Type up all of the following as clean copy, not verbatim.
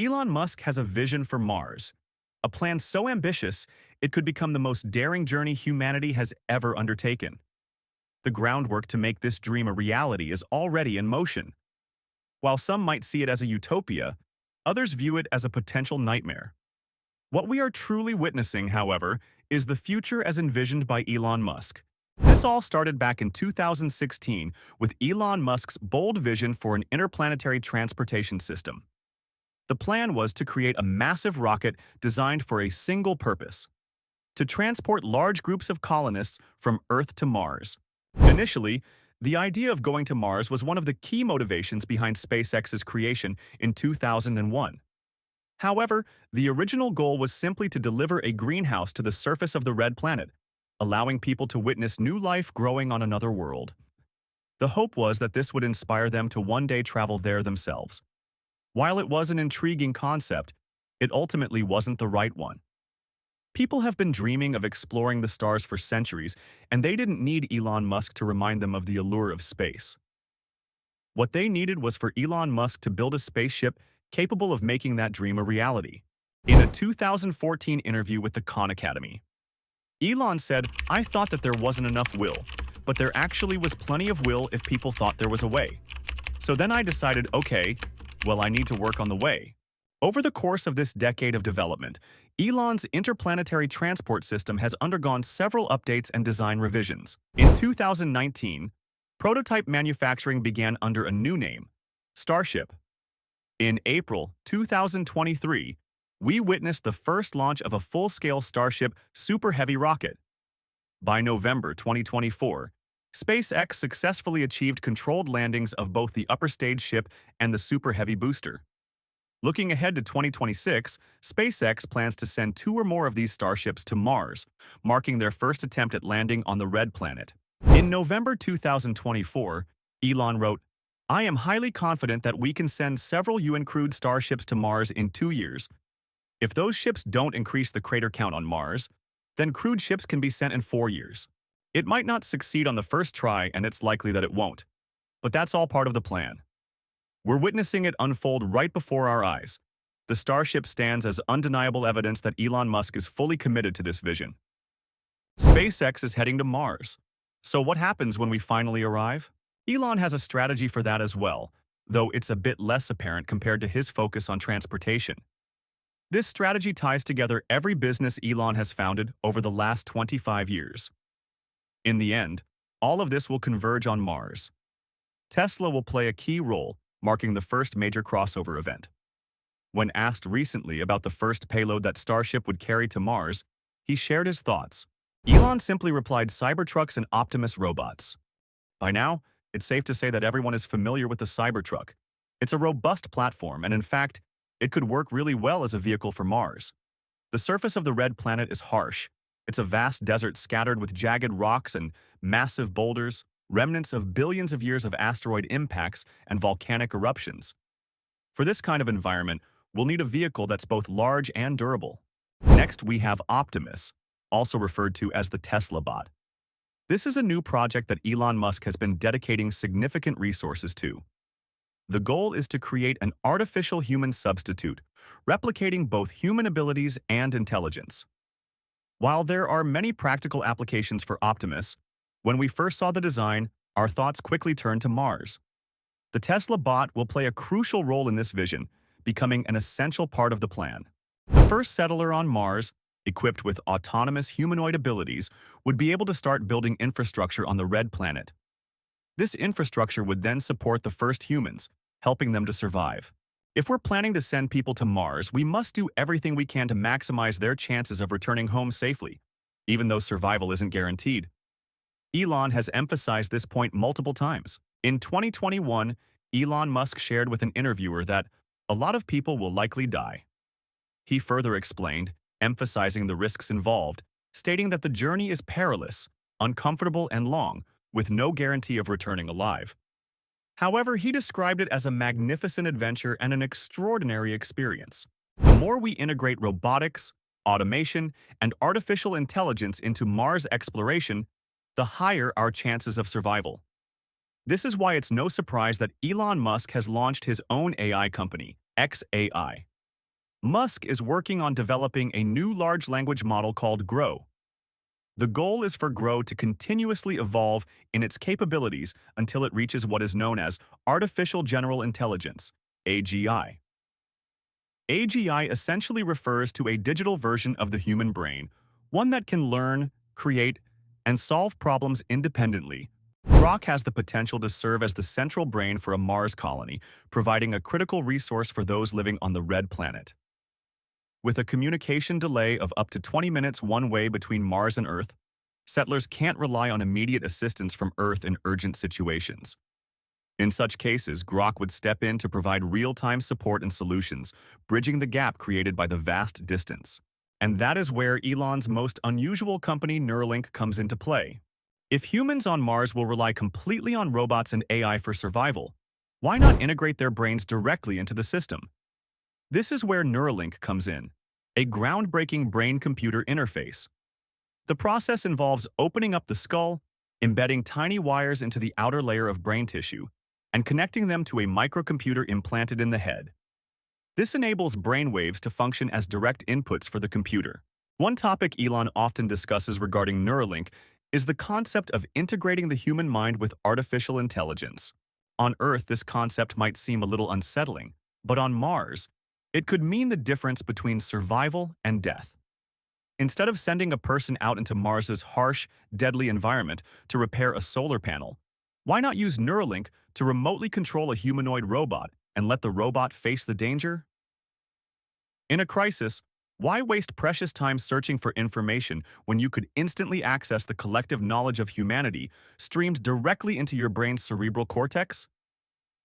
Elon Musk has a vision for Mars, a plan so ambitious it could become the most daring journey humanity has ever undertaken. The groundwork to make this dream a reality is already in motion. While some might see it as a utopia, others view it as a potential nightmare. What we are truly witnessing, however, is the future as envisioned by Elon Musk. This all started back in 2016 with Elon Musk's bold vision for an interplanetary transportation system. The plan was to create a massive rocket designed for a single purpose: to transport large groups of colonists from Earth to Mars. Initially, the idea of going to Mars was one of the key motivations behind SpaceX's creation in 2001. However, the original goal was simply to deliver a greenhouse to the surface of the red planet, allowing people to witness new life growing on another world. The hope was that this would inspire them to one day travel there themselves. While it was an intriguing concept, it ultimately wasn't the right one. People have been dreaming of exploring the stars for centuries, and they didn't need Elon Musk to remind them of the allure of space. What they needed was for Elon Musk to build a spaceship capable of making that dream a reality. In a 2014 interview with the Khan Academy, Elon said, "I thought that there wasn't enough will, but there actually was plenty of will if people thought there was a way. So then I decided, okay, well, I need to work on the way." Over the course of this decade of development, Elon's interplanetary transport system has undergone several updates and design revisions. In 2019, prototype manufacturing began under a new name, Starship. In April 2023, we witnessed the first launch of a full-scale Starship Super Heavy rocket. By November 2024, SpaceX successfully achieved controlled landings of both the upper stage ship and the Super Heavy booster. Looking ahead to 2026, SpaceX plans to send 2 or more of these Starships to Mars, marking their first attempt at landing on the red planet. In November 2024, Elon wrote, "I am highly confident that we can send several UN crewed Starships to Mars in 2 years. If those ships don't increase the crater count on Mars, then crewed ships can be sent in 4 years. It might not succeed on the first try, and it's likely that it won't. But that's all part of the plan." We're witnessing it unfold right before our eyes. The Starship stands as undeniable evidence that Elon Musk is fully committed to this vision. SpaceX is heading to Mars. So what happens when we finally arrive? Elon has a strategy for that as well, though it's a bit less apparent compared to his focus on transportation. This strategy ties together every business Elon has founded over the last 25 years. In the end, all of this will converge on Mars. Tesla will play a key role, marking the first major crossover event. When asked recently about the first payload that Starship would carry to Mars, he shared his thoughts. Elon simply replied, "Cybertrucks and Optimus robots." By now, it's safe to say that everyone is familiar with the Cybertruck. It's a robust platform, and in fact, it could work really well as a vehicle for Mars. The surface of the red planet is harsh. It's a vast desert scattered with jagged rocks and massive boulders, remnants of billions of years of asteroid impacts and volcanic eruptions. For this kind of environment, we'll need a vehicle that's both large and durable. Next, we have Optimus, also referred to as the Tesla bot. This is a new project that Elon Musk has been dedicating significant resources to. The goal is to create an artificial human substitute, replicating both human abilities and intelligence. While there are many practical applications for Optimus, when we first saw the design, our thoughts quickly turned to Mars. The Tesla bot will play a crucial role in this vision, becoming an essential part of the plan. The first settler on Mars, equipped with autonomous humanoid abilities, would be able to start building infrastructure on the red planet. This infrastructure would then support the first humans, helping them to survive. If we're planning to send people to Mars, we must do everything we can to maximize their chances of returning home safely, even though survival isn't guaranteed. Elon has emphasized this point multiple times. In 2021, Elon Musk shared with an interviewer that a lot of people will likely die. He further explained, emphasizing the risks involved, stating that the journey is perilous, uncomfortable, and long, with no guarantee of returning alive. However, he described it as a magnificent adventure and an extraordinary experience. The more we integrate robotics, automation, and artificial intelligence into Mars exploration, the higher our chances of survival. This is why it's no surprise that Elon Musk has launched his own AI company, xAI. Musk is working on developing a new large language model called GROW. The goal is for GROW to continuously evolve in its capabilities until it reaches what is known as Artificial General Intelligence, AGI. AGI essentially refers to a digital version of the human brain, one that can learn, create, and solve problems independently. Grok has the potential to serve as the central brain for a Mars colony, providing a critical resource for those living on the Red Planet. With a communication delay of up to 20 minutes one way between Mars and Earth, settlers can't rely on immediate assistance from Earth in urgent situations. In such cases, Grok would step in to provide real-time support and solutions, bridging the gap created by the vast distance. And that is where Elon's most unusual company, Neuralink, comes into play. If humans on Mars will rely completely on robots and AI for survival, why not integrate their brains directly into the system? This is where Neuralink comes in, a groundbreaking brain-computer interface. The process involves opening up the skull, embedding tiny wires into the outer layer of brain tissue, and connecting them to a microcomputer implanted in the head. This enables brainwaves to function as direct inputs for the computer. One topic Elon often discusses regarding Neuralink is the concept of integrating the human mind with artificial intelligence. On Earth, this concept might seem a little unsettling, but on Mars, it could mean the difference between survival and death. Instead of sending a person out into Mars's harsh, deadly environment to repair a solar panel, why not use Neuralink to remotely control a humanoid robot and let the robot face the danger? In a crisis, why waste precious time searching for information when you could instantly access the collective knowledge of humanity streamed directly into your brain's cerebral cortex?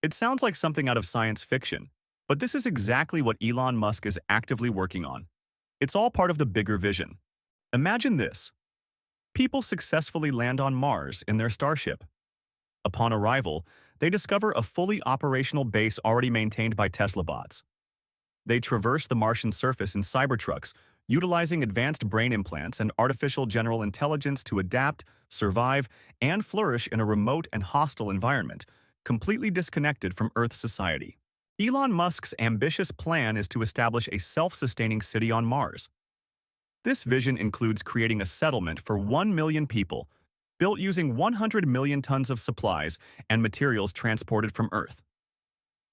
It sounds like something out of science fiction, but this is exactly what Elon Musk is actively working on. It's all part of the bigger vision. Imagine this. People successfully land on Mars in their Starship. Upon arrival, they discover a fully operational base already maintained by Tesla bots. They traverse the Martian surface in Cybertrucks, utilizing advanced brain implants and artificial general intelligence to adapt, survive, and flourish in a remote and hostile environment, completely disconnected from Earth society. Elon Musk's ambitious plan is to establish a self-sustaining city on Mars. This vision includes creating a settlement for 1 million people, built using 100 million tons of supplies and materials transported from Earth.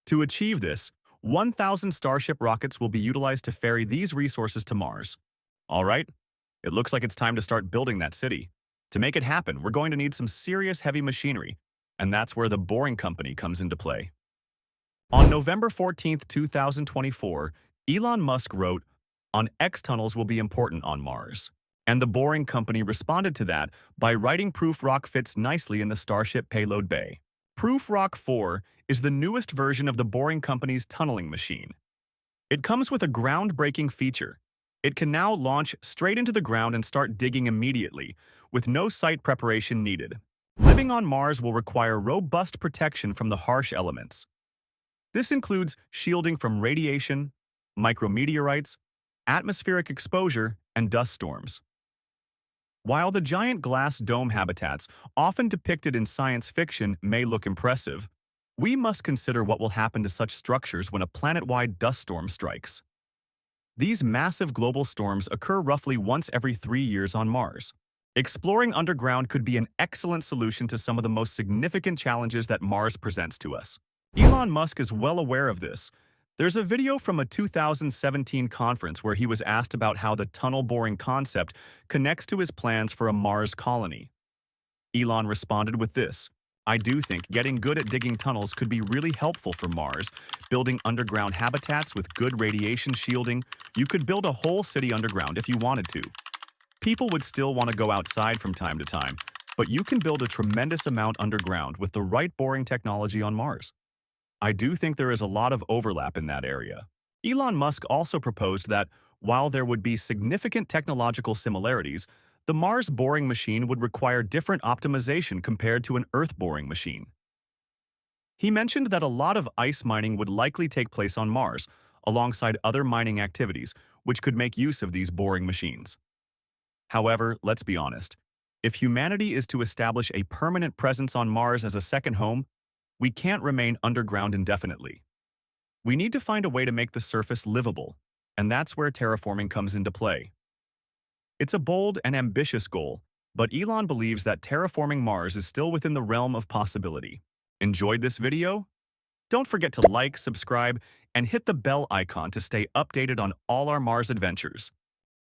To achieve this, 1,000 Starship rockets will be utilized to ferry these resources to Mars. All right, it looks like it's time to start building that city. To make it happen, we're going to need some serious heavy machinery, and that's where the Boring Company comes into play. On November 14, 2024, Elon Musk wrote, "On X tunnels will be important on Mars." And the Boring Company responded to that by writing Proof Rock fits nicely in the Starship payload bay. Proof Rock 4 is the newest version of the Boring Company's tunneling machine. It comes with a groundbreaking feature. It can now launch straight into the ground and start digging immediately, with no site preparation needed. Living on Mars will require robust protection from the harsh elements. This includes shielding from radiation, micrometeorites, atmospheric exposure, and dust storms. While the giant glass dome habitats, often depicted in science fiction, may look impressive, we must consider what will happen to such structures when a planet-wide dust storm strikes. These massive global storms occur roughly once every 3 years on Mars. Exploring underground could be an excellent solution to some of the most significant challenges that Mars presents to us. Elon Musk is well aware of this. There's a video from a 2017 conference where he was asked about how the tunnel boring concept connects to his plans for a Mars colony. Elon responded with this: "I do think getting good at digging tunnels could be really helpful for Mars. Building underground habitats with good radiation shielding, you could build a whole city underground if you wanted to. People would still want to go outside from time to time, but you can build a tremendous amount underground with the right boring technology on Mars." I do think there is a lot of overlap in that area. Elon Musk also proposed that, while there would be significant technological similarities, the Mars boring machine would require different optimization compared to an Earth boring machine. He mentioned that a lot of ice mining would likely take place on Mars, alongside other mining activities, which could make use of these boring machines. However, let's be honest. If humanity is to establish a permanent presence on Mars as a second home, we can't remain underground indefinitely. We need to find a way to make the surface livable, and that's where terraforming comes into play. It's a bold and ambitious goal, but Elon believes that terraforming Mars is still within the realm of possibility. Enjoyed this video? Don't forget to like, subscribe, and hit the bell icon to stay updated on all our Mars adventures.